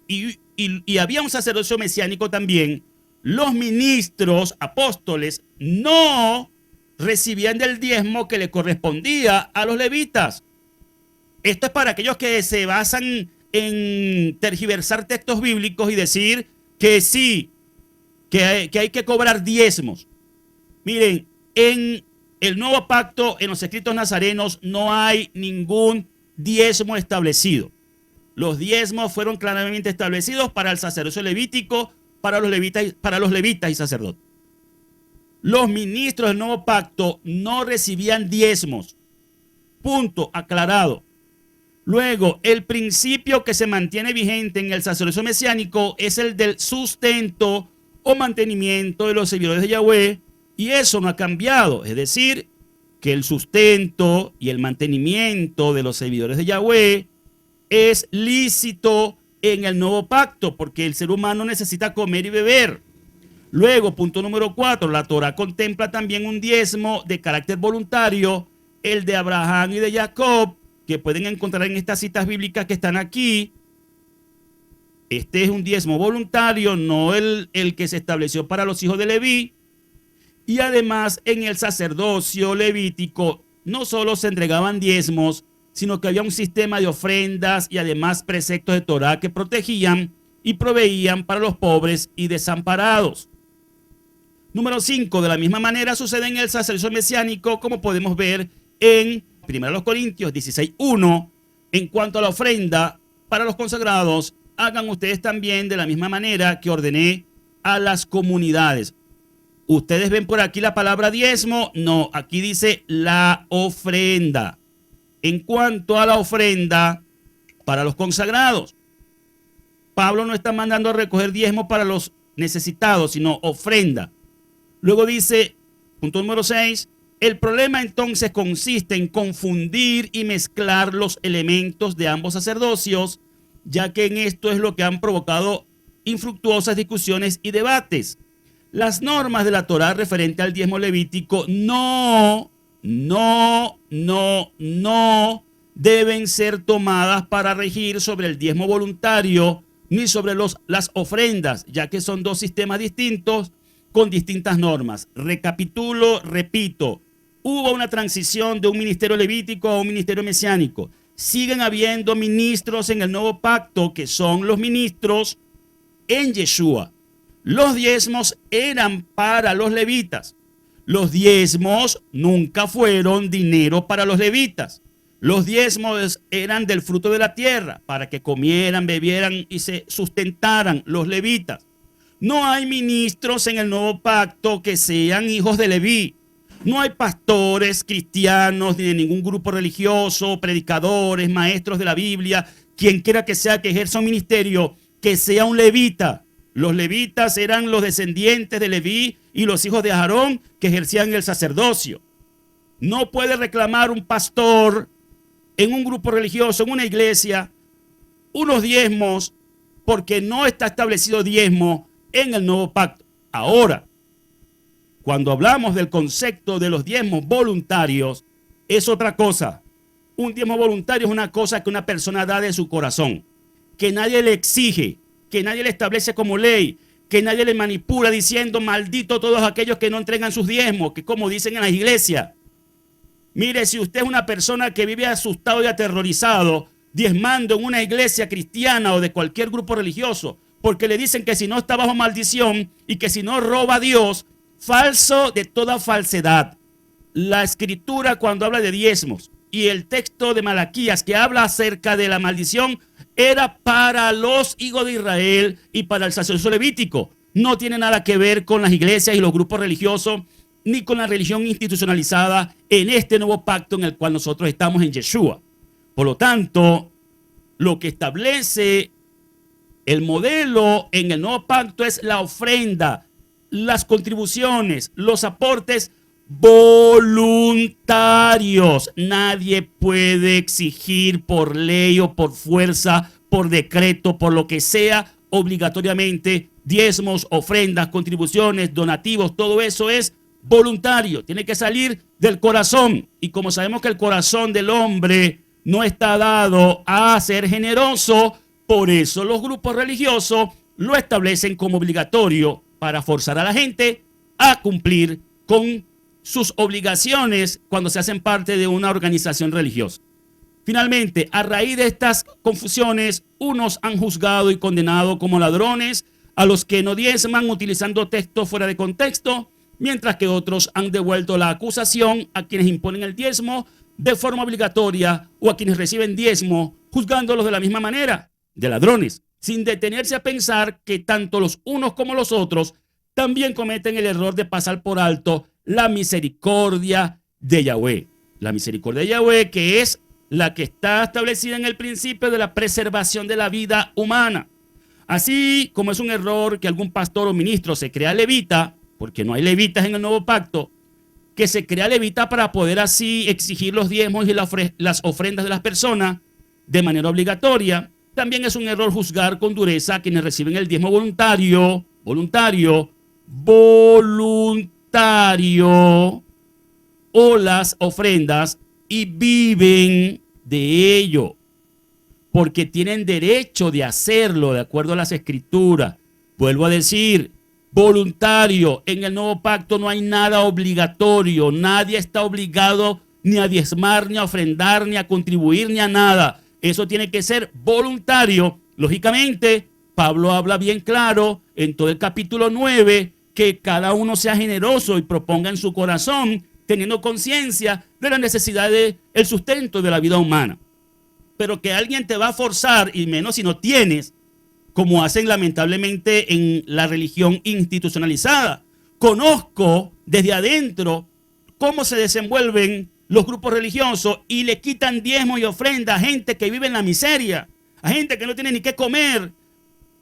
y había un sacerdocio mesiánico también, los ministros apóstoles no recibían del diezmo que le correspondía a los levitas. Esto es para aquellos que se basan en tergiversar textos bíblicos y decir que sí, que hay que cobrar diezmos. Miren, en el nuevo pacto, en los escritos nazarenos, no hay ningún diezmo establecido. Los diezmos fueron claramente establecidos para el sacerdocio levítico, para los levitas y sacerdotes. Los ministros del nuevo pacto no recibían diezmos. Punto, aclarado. Luego, el principio que se mantiene vigente en el sacerdocio mesiánico es el del sustento o mantenimiento de los servidores de Yahweh, y eso no ha cambiado. Es decir, que el sustento y el mantenimiento de los servidores de Yahweh es lícito en el nuevo pacto, porque el ser humano necesita comer y beber. Luego, punto número 4, la Torah contempla también un diezmo de carácter voluntario, el de Abraham y de Jacob, que pueden encontrar en estas citas bíblicas que están aquí. Este es un diezmo voluntario, no el que se estableció para los hijos de Leví. Y además en el sacerdocio levítico no solo se entregaban diezmos, sino que había un sistema de ofrendas y además preceptos de Torah que protegían y proveían para los pobres y desamparados. Número 5, de la misma manera sucede en el sacerdocio mesiánico, como podemos ver en 1 Corintios 16:1, en cuanto a la ofrenda para los consagrados, hagan ustedes también de la misma manera que ordené a las comunidades. ¿Ustedes ven por aquí la palabra diezmo? No, aquí dice la ofrenda. En cuanto a la ofrenda para los consagrados, Pablo no está mandando a recoger diezmo para los necesitados, sino ofrenda. Luego dice, punto número 6, el problema entonces consiste en confundir y mezclar los elementos de ambos sacerdocios, ya que en esto es lo que han provocado infructuosas discusiones y debates. Las normas de la Torá referente al diezmo levítico no deben ser tomadas para regir sobre el diezmo voluntario ni sobre las ofrendas, ya que son dos sistemas distintos con distintas normas. Recapitulo, repito, hubo una transición de un ministerio levítico a un ministerio mesiánico. Siguen habiendo ministros en el nuevo pacto que son los ministros en Yeshua. Los diezmos eran para los levitas. Los diezmos nunca fueron dinero para los levitas. Los diezmos eran del fruto de la tierra para que comieran, bebieran y se sustentaran los levitas. No hay ministros en el nuevo pacto que sean hijos de Leví. No hay pastores cristianos ni de ningún grupo religioso, predicadores, maestros de la Biblia, quien quiera que sea que ejerza un ministerio, que sea un levita. Los levitas eran los descendientes de Leví y los hijos de Aarón que ejercían el sacerdocio. No puede reclamar un pastor en un grupo religioso, en una iglesia, unos diezmos, porque no está establecido diezmo en el nuevo pacto. Ahora, cuando hablamos del concepto de los diezmos voluntarios, es otra cosa. Un diezmo voluntario es una cosa que una persona da de su corazón, que nadie le exige, que nadie le establece como ley, que nadie le manipula diciendo maldito todos aquellos que no entregan sus diezmos, que como dicen en la iglesia. Mire, si usted es una persona que vive asustado y aterrorizado, diezmando en una iglesia cristiana o de cualquier grupo religioso, porque le dicen que si no está bajo maldición y que si no roba a Dios, falso de toda falsedad. La escritura cuando habla de diezmos y el texto de Malaquías que habla acerca de la maldición era para los hijos de Israel y para el sacerdocio levítico. No tiene nada que ver con las iglesias y los grupos religiosos, ni con la religión institucionalizada en este nuevo pacto en el cual nosotros estamos en Yeshua. Por lo tanto, lo que establece el modelo en el nuevo pacto es la ofrenda, las contribuciones, los aportes voluntarios. Nadie puede exigir por ley o por fuerza, por decreto, por lo que sea, obligatoriamente diezmos, ofrendas, contribuciones, donativos. Todo eso es voluntario. Tiene que salir del corazón. Y como sabemos que el corazón del hombre no está dado a ser generoso, por eso los grupos religiosos lo establecen como obligatorio para forzar a la gente a cumplir con sus obligaciones cuando se hacen parte de una organización religiosa. Finalmente, a raíz de estas confusiones, unos han juzgado y condenado como ladrones a los que no diezman utilizando textos fuera de contexto, mientras que otros han devuelto la acusación a quienes imponen el diezmo de forma obligatoria o a quienes reciben diezmo, juzgándolos de la misma manera, de ladrones, sin detenerse a pensar que tanto los unos como los otros también cometen el error de pasar por alto la misericordia de Yahweh. La misericordia de Yahweh, que es la que está establecida en el principio de la preservación de la vida humana. Así como es un error que algún pastor o ministro se crea levita, porque no hay levitas en el nuevo pacto, que se crea levita para poder así exigir los diezmos y las ofrendas de las personas de manera obligatoria. También es un error juzgar con dureza a quienes reciben el diezmo voluntario o las ofrendas y viven de ello, porque tienen derecho de hacerlo de acuerdo a las escrituras. Vuelvo a decir, voluntario. En el nuevo pacto no hay nada obligatorio. Nadie está obligado ni a diezmar, ni a ofrendar, ni a contribuir, ni a nada. Eso tiene que ser voluntario. Lógicamente, Pablo habla bien claro en todo el capítulo 9 que cada uno sea generoso y proponga en su corazón, teniendo conciencia de la necesidad del sustento de la vida humana. Pero que alguien te va a forzar, y menos si no tienes, como hacen lamentablemente en la religión institucionalizada. Conozco desde adentro cómo se desenvuelven los grupos religiosos y le quitan diezmos y ofrendas a gente que vive en la miseria, a gente que no tiene ni qué comer.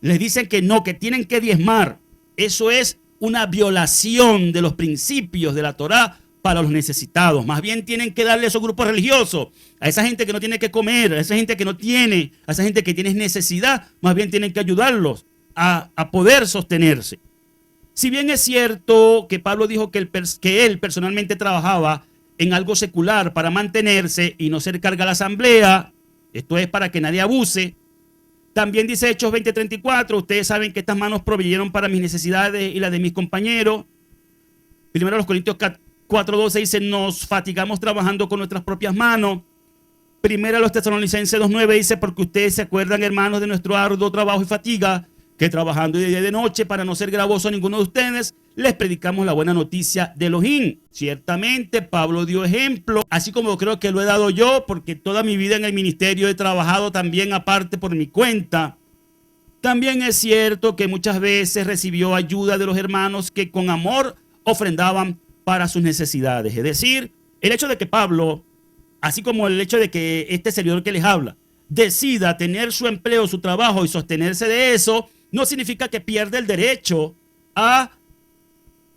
Les dicen que no, que tienen que diezmar. Eso es una violación de los principios de la Torá para los necesitados. Más bien tienen que darle a esos grupos religiosos, a esa gente que no tiene que comer, a esa gente que no tiene, a esa gente que tiene necesidad, más bien tienen que ayudarlos a poder sostenerse. Si bien es cierto que Pablo dijo que él personalmente trabajaba en algo secular para mantenerse y no ser carga a la asamblea, esto es para que nadie abuse. También dice Hechos 20:34, ustedes saben que estas manos proveyeron para mis necesidades y las de mis compañeros. Primero los Corintios 4:12 dice, nos fatigamos trabajando con nuestras propias manos. Primero los Tesalonicenses 2:9 dice, porque ustedes se acuerdan, hermanos, de nuestro arduo trabajo y fatiga, que trabajando de día y de noche para no ser gravoso a ninguno de ustedes, les predicamos la buena noticia de Elohim. Ciertamente Pablo dio ejemplo, así como creo que lo he dado yo, porque toda mi vida en el ministerio he trabajado también aparte por mi cuenta. También es cierto que muchas veces recibió ayuda de los hermanos que con amor ofrendaban para sus necesidades. Es decir, el hecho de que Pablo, así como el hecho de que este servidor que les habla, decida tener su empleo, su trabajo y sostenerse de eso, no significa que pierda el derecho a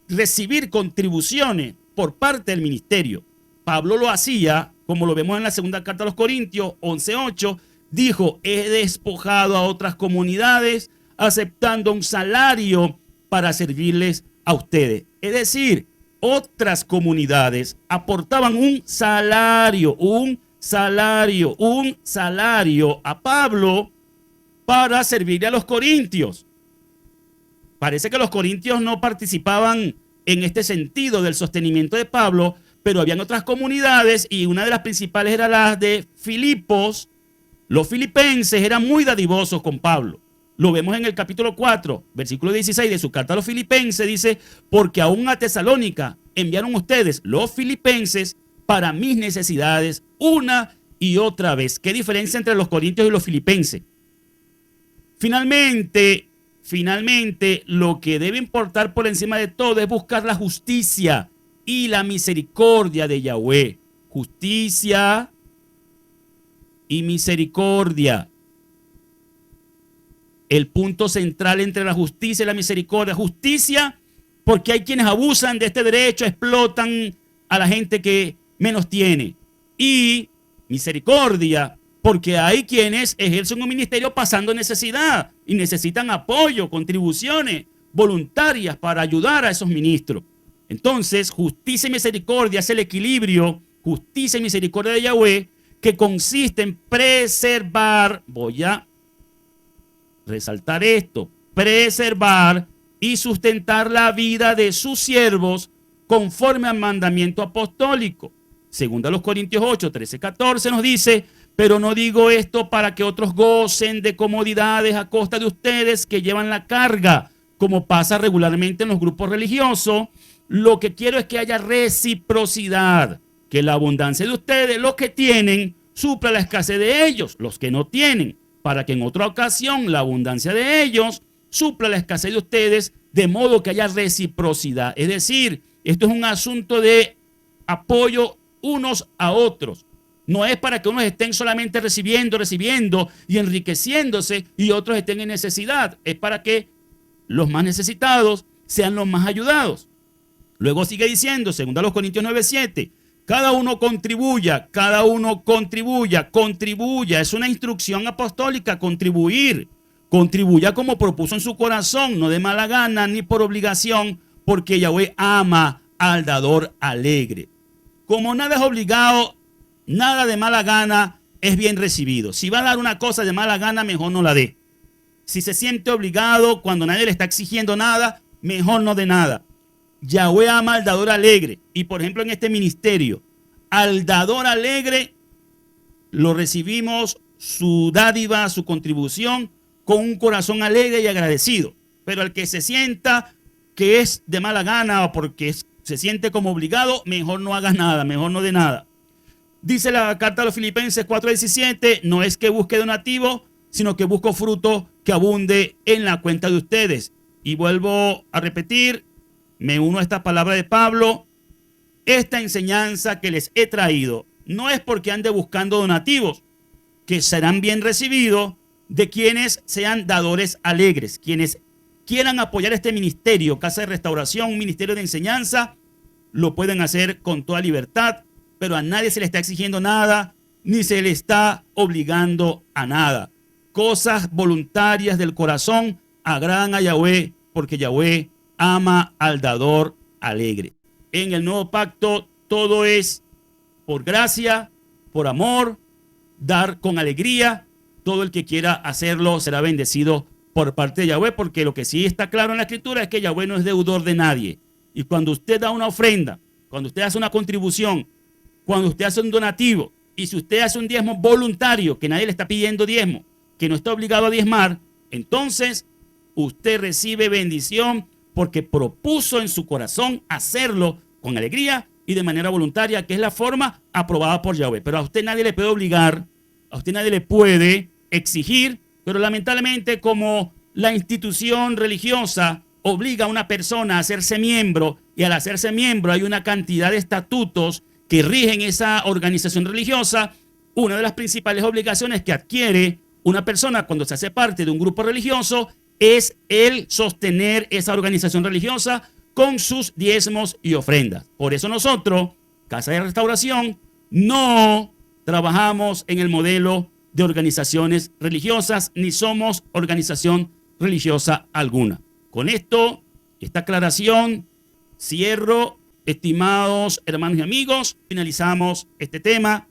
recibir contribuciones por parte del ministerio. Pablo lo hacía, como lo vemos en la segunda carta a los Corintios 11:8, dijo, he despojado a otras comunidades aceptando un salario para servirles a ustedes. Es decir, otras comunidades aportaban un salario a Pablo para servirle a los corintios. Parece que los corintios no participaban en este sentido del sostenimiento de Pablo, pero habían otras comunidades y una de las principales era la de Filipos. Los filipenses eran muy dadivosos con Pablo. Lo vemos en el capítulo 4, versículo 16 de su carta a los filipenses, dice, porque aún a Tesalónica enviaron ustedes, los filipenses, para mis necesidades una y otra vez. ¿Qué diferencia entre los corintios y los filipenses? Finalmente, lo que debe importar por encima de todo es buscar la justicia y la misericordia de Yahweh. Justicia y misericordia. El punto central entre la justicia y la misericordia. Justicia, porque hay quienes abusan de este derecho, explotan a la gente que menos tiene. Y misericordia, porque hay quienes ejercen un ministerio pasando necesidad y necesitan apoyo, contribuciones voluntarias para ayudar a esos ministros. Entonces, justicia y misericordia es el equilibrio, justicia y misericordia de Yahweh, que consiste en preservar, voy a resaltar esto, preservar y sustentar la vida de sus siervos conforme al mandamiento apostólico. Según a los Corintios 8, 13, 14 nos dice, pero no digo esto para que otros gocen de comodidades a costa de ustedes que llevan la carga, como pasa regularmente en los grupos religiosos. Lo que quiero es que haya reciprocidad, que la abundancia de ustedes, los que tienen, supla la escasez de ellos, los que no tienen, para que en otra ocasión la abundancia de ellos supla la escasez de ustedes, de modo que haya reciprocidad. Es decir, esto es un asunto de apoyo unos a otros. No es para que unos estén solamente recibiendo y enriqueciéndose y otros estén en necesidad. Es para que los más necesitados sean los más ayudados. Luego sigue diciendo, según a los Corintios 9:7, cada uno contribuya, contribuya. Es una instrucción apostólica, contribuir. Contribuya como propuso en su corazón, no de mala gana ni por obligación, porque Yahweh ama al dador alegre. Como nada es obligado, nada de mala gana es bien recibido. Si va a dar una cosa de mala gana, mejor no la dé. Si se siente obligado cuando nadie le está exigiendo nada, mejor no dé nada. Yahweh ama al dador alegre. Y por ejemplo en este ministerio, al dador alegre lo recibimos su dádiva, su contribución con un corazón alegre y agradecido. Pero al que se sienta que es de mala gana o porque se siente como obligado, mejor no haga nada, mejor no dé nada. Dice la carta a los Filipenses 4:17, no es que busque donativo, sino que busco fruto que abunde en la cuenta de ustedes. Y vuelvo a repetir, me uno a esta palabra de Pablo, esta enseñanza que les he traído no es porque ande buscando donativos, que serán bien recibidos de quienes sean dadores alegres, quienes quieran apoyar este ministerio, Casa de Restauración, un ministerio de enseñanza, lo pueden hacer con toda libertad, pero a nadie se le está exigiendo nada, ni se le está obligando a nada. Cosas voluntarias del corazón agradan a Yahweh, porque Yahweh ama al dador alegre. En el nuevo pacto todo es por gracia, por amor, dar con alegría. Todo el que quiera hacerlo será bendecido por parte de Yahweh, porque lo que sí está claro en la Escritura es que Yahweh no es deudor de nadie. Y cuando usted da una ofrenda, cuando usted hace una contribución, cuando usted hace un donativo, y si usted hace un diezmo voluntario, que nadie le está pidiendo diezmo, que no está obligado a diezmar, entonces usted recibe bendición porque propuso en su corazón hacerlo con alegría y de manera voluntaria, que es la forma aprobada por Yahweh. Pero a usted nadie le puede obligar, a usted nadie le puede exigir, pero lamentablemente como la institución religiosa obliga a una persona a hacerse miembro y al hacerse miembro hay una cantidad de estatutos que rigen esa organización religiosa, una de las principales obligaciones que adquiere una persona cuando se hace parte de un grupo religioso es el sostener esa organización religiosa con sus diezmos y ofrendas. Por eso nosotros, Casa de Restauración, no trabajamos en el modelo de organizaciones religiosas, ni somos organización religiosa alguna. Con esto, esta aclaración, cierro estimados hermanos y amigos, finalizamos este tema.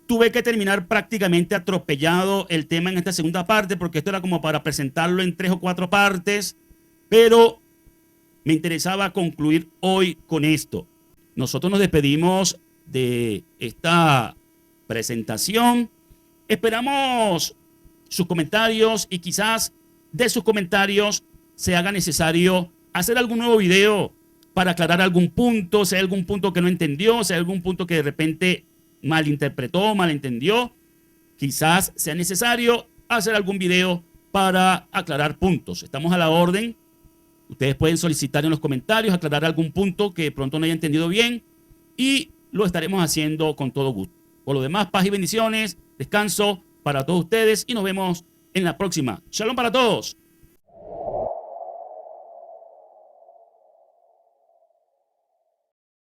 Tuve que terminar prácticamente atropellado el tema en esta segunda parte porque esto era como para presentarlo en 3 o 4 partes, pero me interesaba concluir hoy con esto. Nosotros nos despedimos de esta presentación. Esperamos sus comentarios y quizás de sus comentarios se haga necesario hacer algún nuevo video para aclarar algún punto, si hay algún punto que no entendió, si hay algún punto que de repente malinterpretó, malentendió. Quizás sea necesario hacer algún video para aclarar puntos. Estamos a la orden. Ustedes pueden solicitar en los comentarios, aclarar algún punto que de pronto no haya entendido bien y lo estaremos haciendo con todo gusto. Por lo demás, paz y bendiciones, descanso para todos ustedes y nos vemos en la próxima. Shalom para todos.